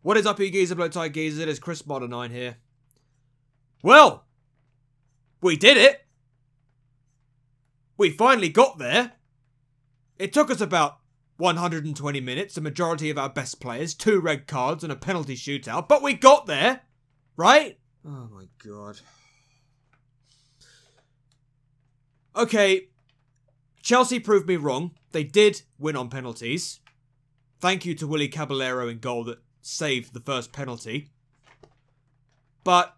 What is up, you geezer, blow tie geezer? It is Chris Modder 9 here. Well, we did it. We finally got there. It took us about 120 minutes, the majority of our best players, 2 red cards and a penalty shootout, but we got there, right? Oh my god. Okay, Chelsea proved me wrong. They did win on penalties. Thank you to Willy Caballero in goal that saved the first penalty. But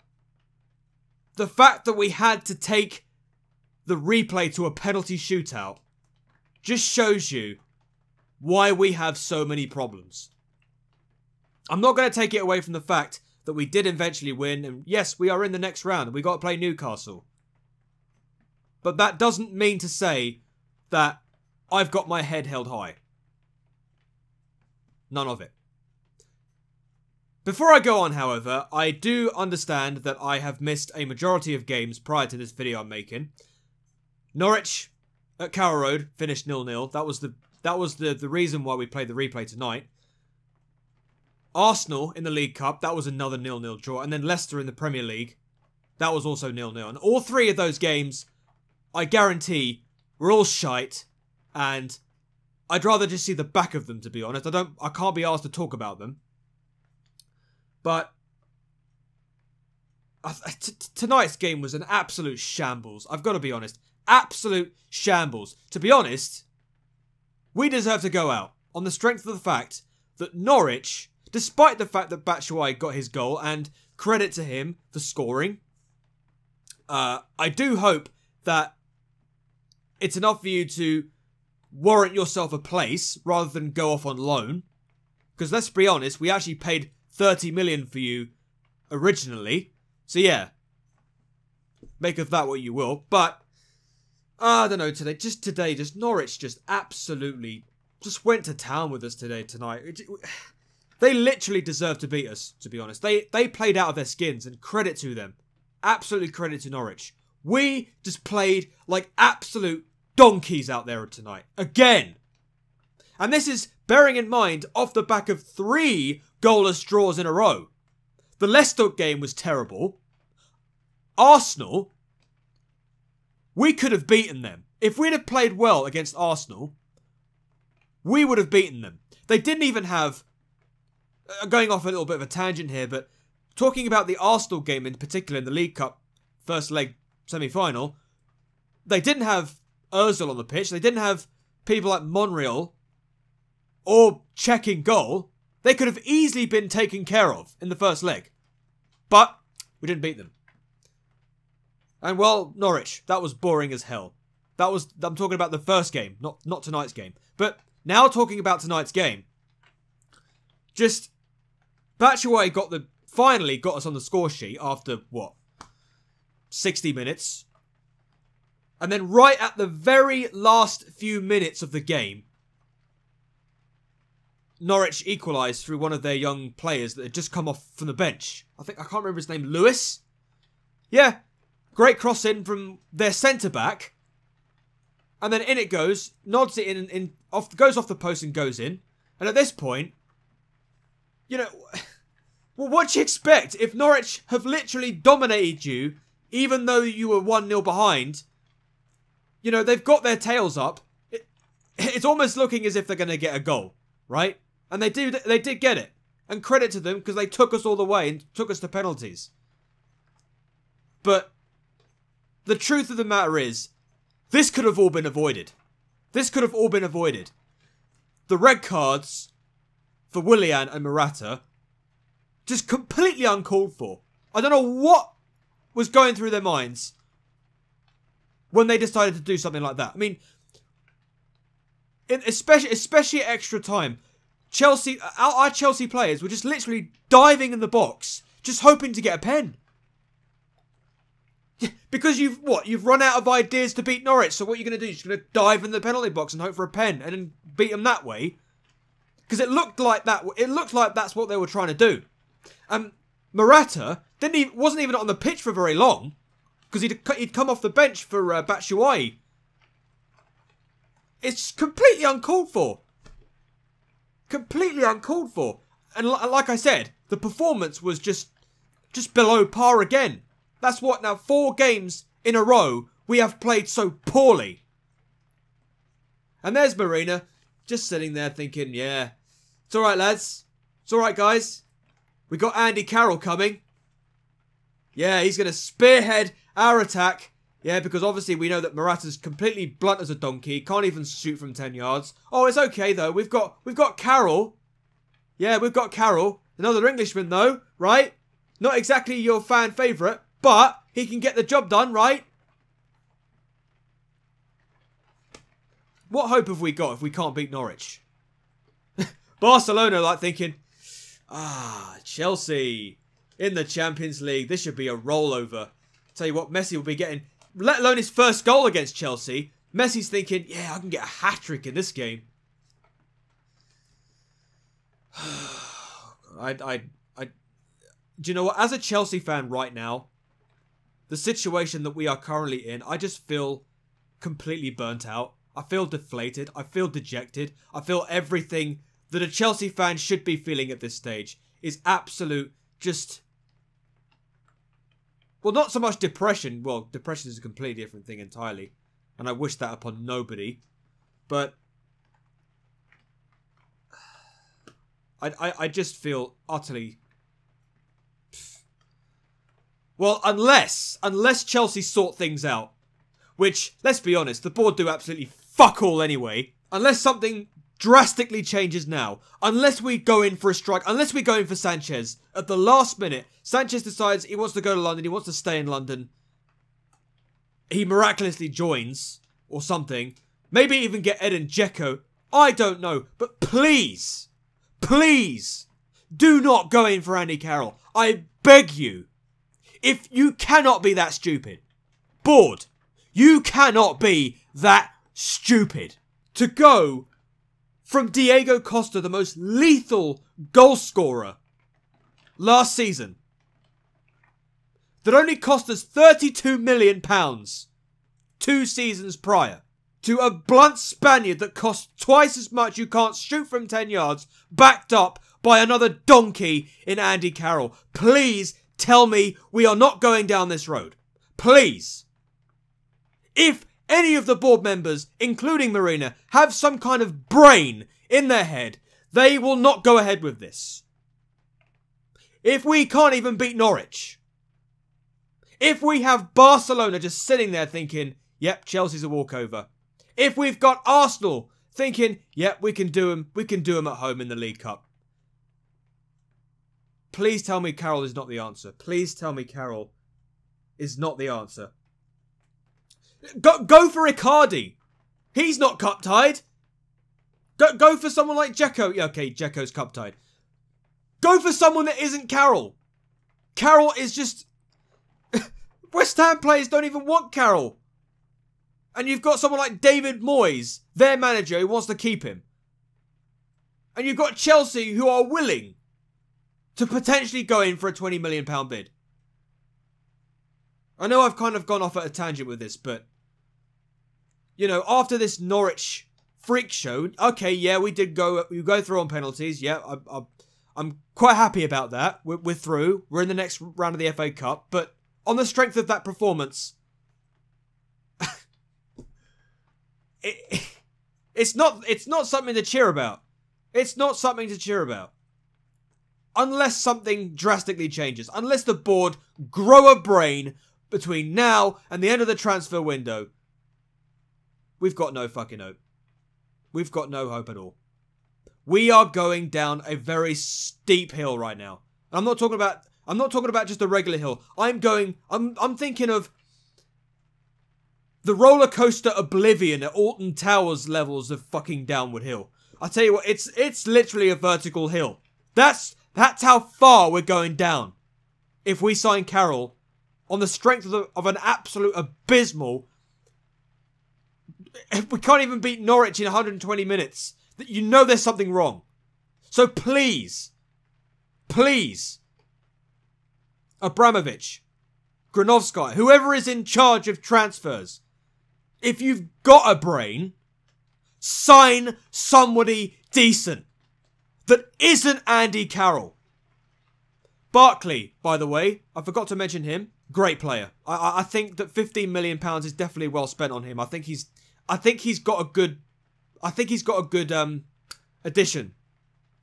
the fact that we had to take the replay to a penalty shootout just shows you why we have so many problems. I'm not going to take it away from the fact that we did eventually win, and yes, we are in the next round and we got to play Newcastle. But that doesn't mean to say that I've got my head held high. None of it. Before I go on, however, I do understand that I have missed a majority of games prior to this video I'm making. Norwich at Carroll Road finished 0-0. That was the reason why we played the replay tonight. Arsenal in the League Cup, that was another 0-0 draw. And then Leicester in the Premier League, that was also 0-0. And all 3 of those games, I guarantee, were all shite. And I'd rather just see the back of them, to be honest. I can't be asked to talk about them. But tonight's game was an absolute shambles. I've got to be honest. Absolute shambles. To be honest, we deserve to go out on the strength of the fact that Norwich, despite the fact that Batshuayi got his goal, and credit to him for scoring, I do hope that it's enough for you to warrant yourself a place rather than go off on loan. Because let's be honest, we actually paid 30 million for you originally. So yeah, make of that what you will. But I don't know, today, Norwich just absolutely just went to town with us tonight. They literally deserve to beat us, to be honest. They played out of their skins, and credit to them. Absolutely credit to Norwich. We just played like absolute donkeys out there tonight. Again. And this is bearing in mind off the back of 3 goalless draws in a row. The Leicester game was terrible. Arsenal, we could have beaten them. If we'd have played well against Arsenal, we would have beaten them. They didn't even have... going off a little bit of a tangent here, but talking about the Arsenal game in particular in the League Cup first leg semi-final, they didn't have Ozil on the pitch. They didn't have people like Monreal or Cech in goal. They could have easily been taken care of in the first leg. But we didn't beat them. And well, Norwich, that was boring as hell. I'm talking about the first game, not tonight's game. But now talking about tonight's game, just Batshuayi finally got us on the score sheet after, what, 60 minutes. And then right at the very last few minutes of the game, Norwich equalised through one of their young players that had just come off from the bench. I can't remember his name, Lewis? Yeah, great cross in from their centre-back. And then in it goes, nods it goes off the post and goes in. And at this point, you know, well, what do you expect? If Norwich have literally dominated you, even though you were 1-0 behind, you know, they've got their tails up. It's almost looking as if they're going to get a goal, right? And they did get it. And credit to them, because they took us all the way and took us to penalties. But the truth of the matter is, this could have all been avoided. This could have all been avoided. The red cards for Willian and Morata, just completely uncalled for. I don't know what was going through their minds when they decided to do something like that. I mean, especially at extra time, our Chelsea players were just literally diving in the box, just hoping to get a pen. Because you've run out of ideas to beat Norwich, so what are you going to do? You're just going to dive in the penalty box and hope for a pen and then beat them that way? Because it looked like that's what they were trying to do. Morata wasn't even on the pitch for very long, because he'd come off the bench for Batshuayi. It's completely uncalled for. Completely uncalled for. And like I said, The performance was just below par again. That's what now, 4 games in a row we have played so poorly. And there's Marina, just sitting there thinking, yeah, it's alright lads. It's alright guys. We got Andy Carroll coming. Yeah, he's going to spearhead our attack. Yeah, because obviously we know that Morata's completely blunt as a donkey. Can't even shoot from 10 yards. Oh, it's okay though. We've got Carroll. Yeah, we've got Carroll. Another Englishman though, right? Not exactly your fan favourite, but he can get the job done, right? What hope have we got if we can't beat Norwich? Barcelona like thinking, Chelsea in the Champions League. This should be a rollover. Tell you what, Messi will be getting, let alone his first goal against Chelsea. Messi's thinking, yeah, I can get a hat-trick in this game. Do you know what? As a Chelsea fan right now, the situation that we are currently in, I just feel completely burnt out. I feel deflated. I feel dejected. I feel everything that a Chelsea fan should be feeling at this stage is absolute just... Well, not so much depression. Well, depression is a completely different thing entirely. And I wish that upon nobody. But... I just feel utterly... Well, unless Chelsea sort things out. Which, let's be honest, the board do absolutely fuck all anyway. Unless something drastically changes now. Unless we go in for a strike. Unless we go in for Sanchez. At the last minute, Sanchez decides he wants to go to London. He wants to stay in London. He miraculously joins. Or something. Maybe even get Edin Dzeko. I don't know. But please. Please. Do not go in for Andy Carroll. I beg you. If you cannot be that stupid. Board. You cannot be that stupid. To go from Diego Costa, the most lethal goal scorer last season, that only cost us £32 million 2 seasons prior, to a blunt Spaniard that costs twice as much, you can't shoot from 10 yards, backed up by another donkey in Andy Carroll. Please tell me we are not going down this road. Please. If any of the board members, including Marina, have some kind of brain in their head, they will not go ahead with this. If we can't even beat Norwich. If we have Barcelona just sitting there thinking, yep, Chelsea's a walkover. If we've got Arsenal thinking, yep, we can do them at home in the League Cup. Please tell me Carroll is not the answer. Please tell me Carroll is not the answer. Go for Icardi. He's not cup tied. Go for someone like Dzeko. Yeah, okay, Dzeko's cup tied. Go for someone that isn't Carroll. Carroll is just... West Ham players don't even want Carroll. And you've got someone like David Moyes, their manager, who wants to keep him. And you've got Chelsea, who are willing to potentially go in for a £20 million bid. I know I've kind of gone off at a tangent with this, but... You know, after this Norwich freak show, okay, yeah, we go through on penalties. Yeah, I'm quite happy about that. We're through. We're in the next round of the FA Cup. But on the strength of that performance, it's not something to cheer about. It's not something to cheer about. Unless something drastically changes. Unless the board grow a brain between now and the end of the transfer window. We've got no fucking hope. We've got no hope at all. We are going down a very steep hill right now. I'm not talking about just a regular hill. I'm thinking of the roller coaster oblivion at Alton Towers levels of fucking downward hill. I tell you what, it's literally a vertical hill. That's how far we're going down. If we sign Carroll on the strength of an absolute abysmal... If we can't even beat Norwich in 120 minutes, that you know there's something wrong. So please, please, Abramovich, Granovsky, whoever is in charge of transfers, if you've got a brain, sign somebody decent that isn't Andy Carroll. Barkley, by the way, I forgot to mention him. Great player. I think that £15 million is definitely well spent on him. I think he's got a good addition.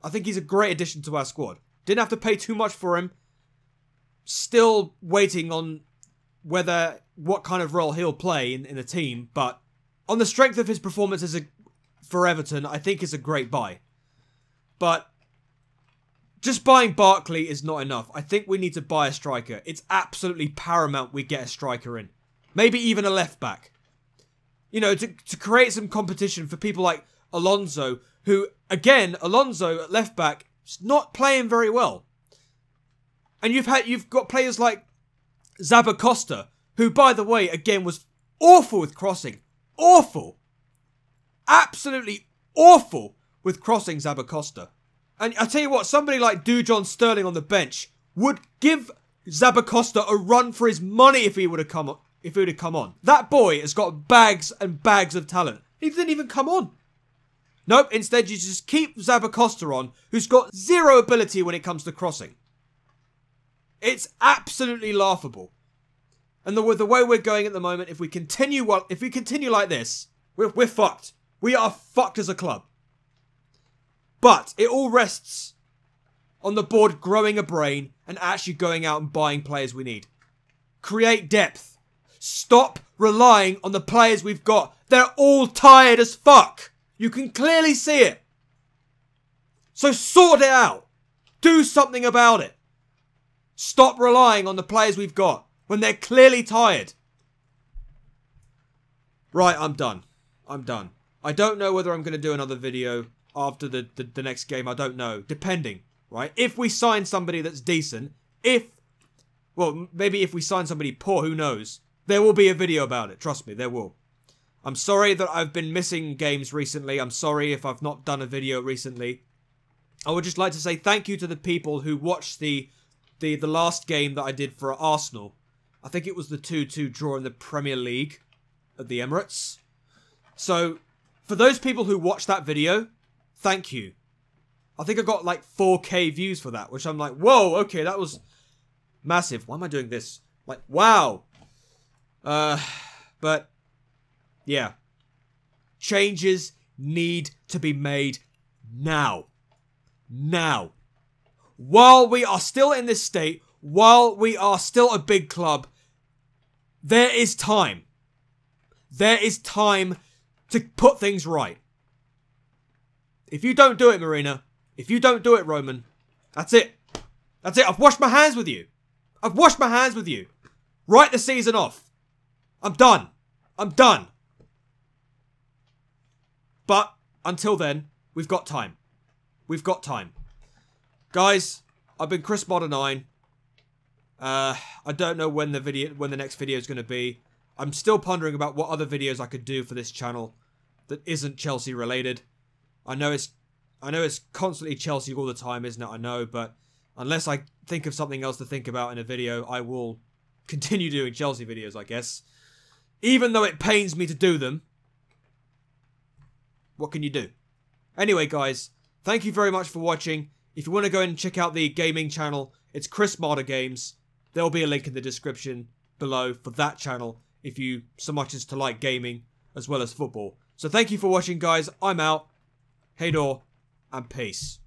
I think he's a great addition to our squad. Didn't have to pay too much for him. Still waiting on what kind of role he'll play in the team, but on the strength of his performance for Everton, I think it's a great buy. But just buying Barkley is not enough. I think we need to buy a striker. It's absolutely paramount we get a striker in. Maybe even a left back. You know, to create some competition for people like Alonso, who, again, Alonso at left back is not playing very well. And you've got players like Zabacosta, who, by the way, again, was awful with crossing. Awful. Absolutely awful with crossing, Zabacosta. And I tell you what, somebody like Dujon Sterling on the bench would give Zabacosta a run for his money if he would have come on. That boy has got bags and bags of talent. He didn't even come on. Nope, instead you just keep Zabacosta on, who's got zero ability when it comes to crossing. It's absolutely laughable. And the way we're going at the moment, if we continue like this, we're fucked. We are fucked as a club. But it all rests on the board growing a brain and actually going out and buying players we need. Create depth. Stop relying on the players we've got. They're all tired as fuck. You can clearly see it. So sort it out. Do something about it. Stop relying on the players we've got when they're clearly tired. Right, I'm done. I'm done. I don't know whether I'm going to do another video after the next game. I don't know. Depending, right? If we sign somebody that's decent, well, maybe if we sign somebody poor, who knows? There will be a video about it. Trust me, there will. I'm sorry that I've been missing games recently. I'm sorry if I've not done a video recently. I would just like to say thank you to the people who watched the last game that I did for Arsenal. I think it was the 2-2 draw in the Premier League at the Emirates. So, for those people who watched that video, thank you. I think I got like 4K views for that, which I'm like, whoa, okay, that was massive. Why am I doing this? Like, wow. But, yeah. Changes need to be made now. Now. While we are still in this state, while we are still a big club, there is time. There is time to put things right. If you don't do it, Marina, if you don't do it, Roman, that's it. That's it. I've washed my hands with you. I've washed my hands with you. Write the season off. I'm done. I'm done. But until then, we've got time. We've got time. Guys, I've been Chris Modder 9. I don't know when the next video is going to be. I'm still pondering about what other videos I could do for this channel that isn't Chelsea related. I know it's constantly Chelsea all the time, isn't it? I know, but unless I think of something else to think about in a video, I will continue doing Chelsea videos, I guess. Even though it pains me to do them. What can you do? Anyway, guys, thank you very much for watching. If you want to go and check out the gaming channel, it's Chris Modder Games. There'll be a link in the description below for that channel if you so much as to like gaming as well as football. So thank you for watching, guys. I'm out. Hey door, and peace.